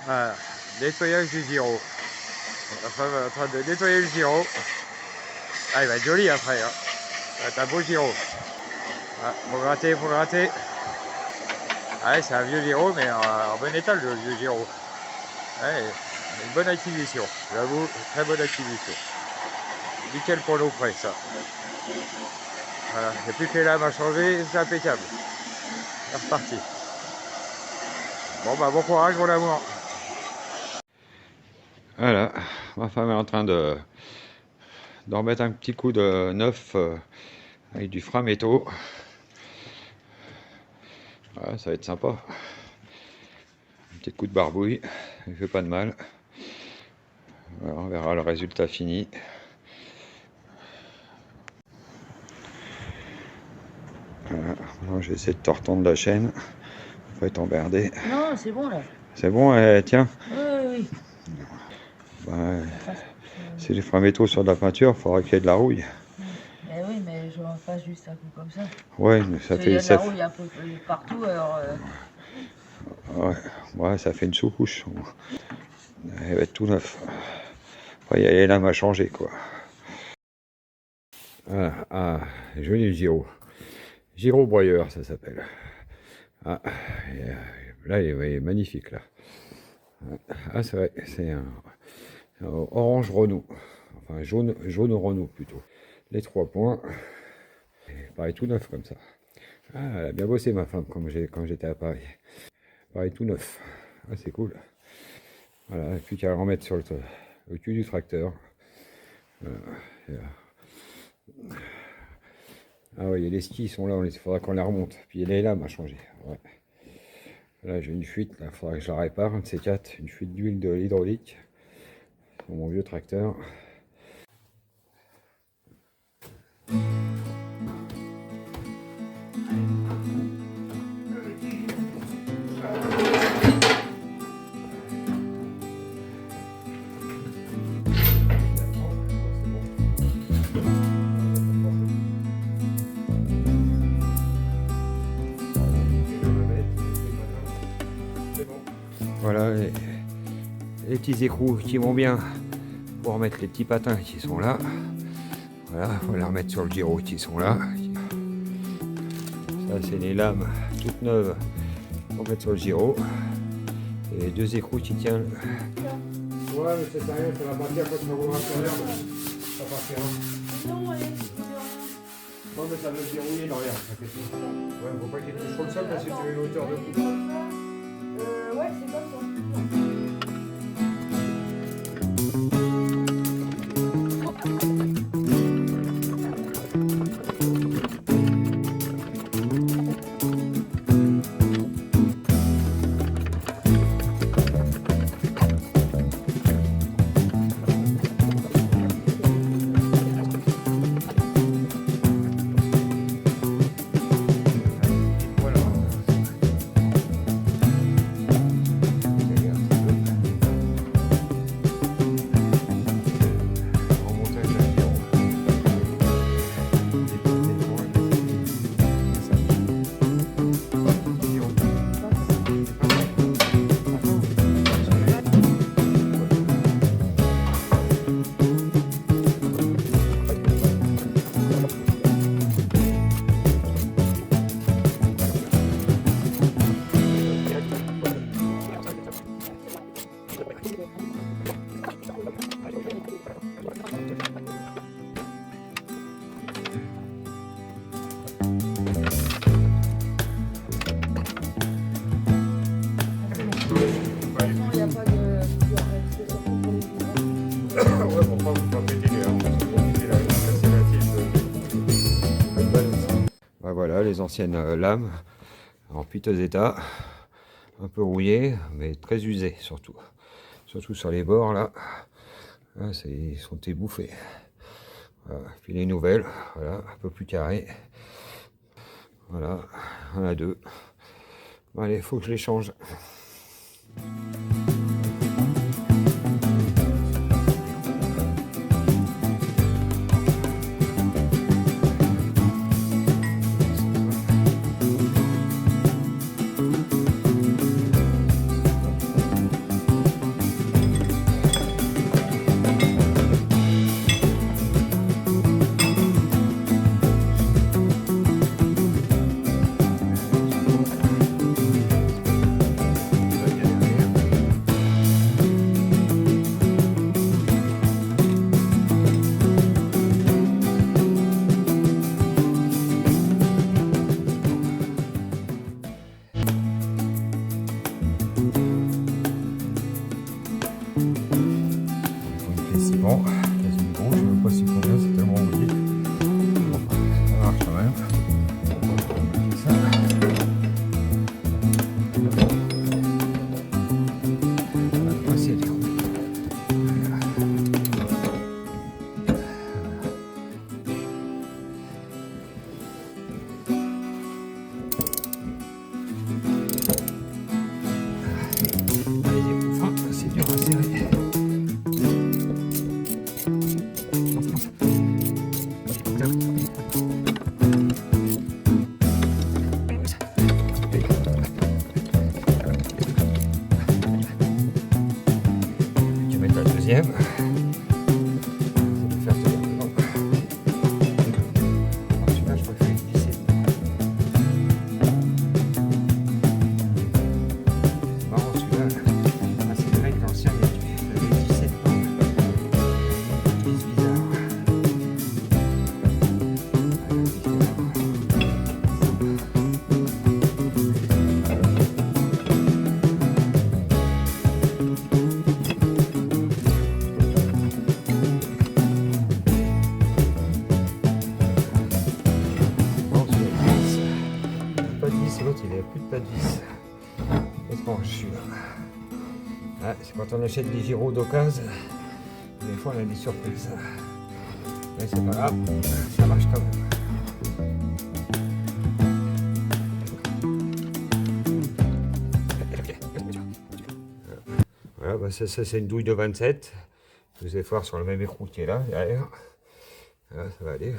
Voilà. Nettoyage du gyro. La femme est en train de nettoyer le gyro. Ah, il va être joli après. Hein. Ça va être un beau gyro. Ah, faut gratter, faut gratter. Ah, c'est un vieux gyro, mais en bon état, le vieux gyro. Ouais, une bonne acquisition. J'avoue, très bonne acquisition. Nickel pour nos frais, ça. Voilà, il n'y a plus que les lames à changer, c'est impeccable. C'est reparti. Bon, bah, bon courage, mon amour. Voilà, ma femme est en train d'en remettre un petit coup de neuf avec du framéto. Voilà, ça va être sympa. Un petit coup de barbouille, il fait pas de mal. Voilà, on verra le résultat fini. Voilà, moi j'essaie de te retendre la chaîne. Faut être emmerdé. Non, c'est bon là. C'est bon, tiens. Oui, oui, oui. Bah, si les framéto sur de la peinture, il faudra qu'il y ait de la rouille. Mais oui, mais je en fasse juste un coup comme ça. Ouais, mais ça Parce qu'il y fait. a de la rouille un peu partout, alors. Ouais, ouais, ça fait une sous-couche. Elle va être tout neuf. Après, il y a les lames à changer, quoi. Ah, joli gyro. Gyro broyeur, ça s'appelle. Ah, là, il est magnifique, là. Ah, c'est vrai, c'est un orange Renault. Enfin, jaune Renault, plutôt. Les 3 points. Et pareil, tout neuf, comme ça. Ah, elle a bien bossé, ma femme, quand j'étais à Paris. Pareil, tout neuf. Ah, c'est cool. Voilà, il n'y a plus qu'à le remettre sur le cul du tracteur. Ah oui, les skis sont là, il faudra qu'on les remonte. Puis il y a les lames à changer. Ouais. Là, j'ai une fuite, il faudra que je la répare, un de ces quatre. Une fuite d'huile de l'hydraulique sur mon vieux tracteur. Voilà les petits écrous qui vont bien pour remettre les petits patins qui sont là. Voilà, on va les remettre sur le gyro qui sont là. Ça, c'est les lames toutes neuves pour mettre sur le gyro. Et les 2 écrous qui tiennent. Ouais, mais c'est rien, ça va partir quand on roulera sur l'herbe. Ça partira. Non, mais ça va se dérouiller dans l'herbe, ça fait tout. Ouais, faut pas qu'il touche trop le sol parce que tu as une hauteur de coupe. Ouais, c'est comme ça. Voilà les anciennes lames en piteux état, un peu rouillées, mais très usées surtout. Surtout sur les bords là, là ils sont ébouffés. Voilà. Puis les nouvelles, voilà, un peu plus carrées. Voilà, on a 2. Bon, allez, il faut que je les change. deuxième. C'est de faire tenir dedans. Alors, celui-là, je crois qu'il fait 17. C'est marrant celui-là. Ah, c'est vrai que l'ancien, il avait 17 ans. C'est bizarre. L'autre il a plus de pas de vis. Étrange celui-là. Ah, c'est quand on achète des gyros d'occasion, des fois on a des surprises. Mais c'est pas grave, ça marche quand même. Voilà, bah ça c'est une douille de 27. Vous allez voir sur le même écrou qui est là, derrière. Voilà, ça va aller.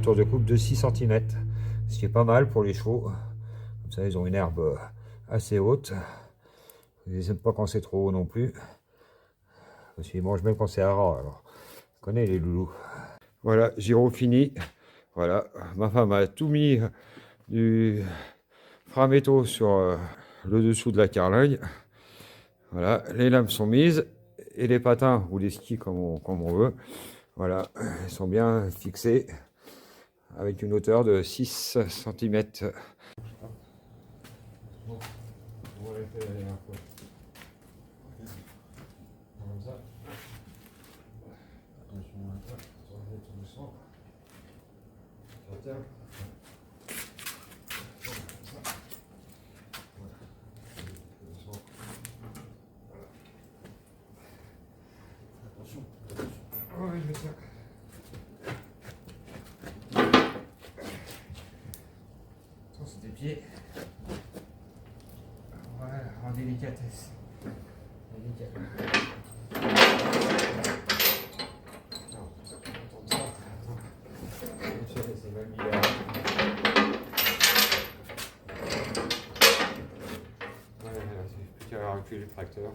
Tour de coupe de 6 cm, ce qui est pas mal pour les chevaux. Comme ça, ils ont une herbe assez haute. Ils n'aiment pas quand c'est trop haut non plus. Parce qu'ils mangent même quand c'est à ras. Alors, je connais les loulous. Voilà, gyro fini. Voilà, ma femme a tout mis du framéto sur le dessous de la carlingue. Voilà, les lames sont mises et les patins ou les skis comme on veut. Voilà, ils sont bien fixés avec une hauteur de 6 cm. Bon, on va faire la dernière fois. Comme ça. Attention à ça, on va mettre doucement. Ça tient. Attention. Oui, je tiens. C'est des pieds. Voilà, en délicatesse. Délicat. Non, attends ça. C'est mal mis là. Voilà, c'est plus qu'à reculer le tracteur.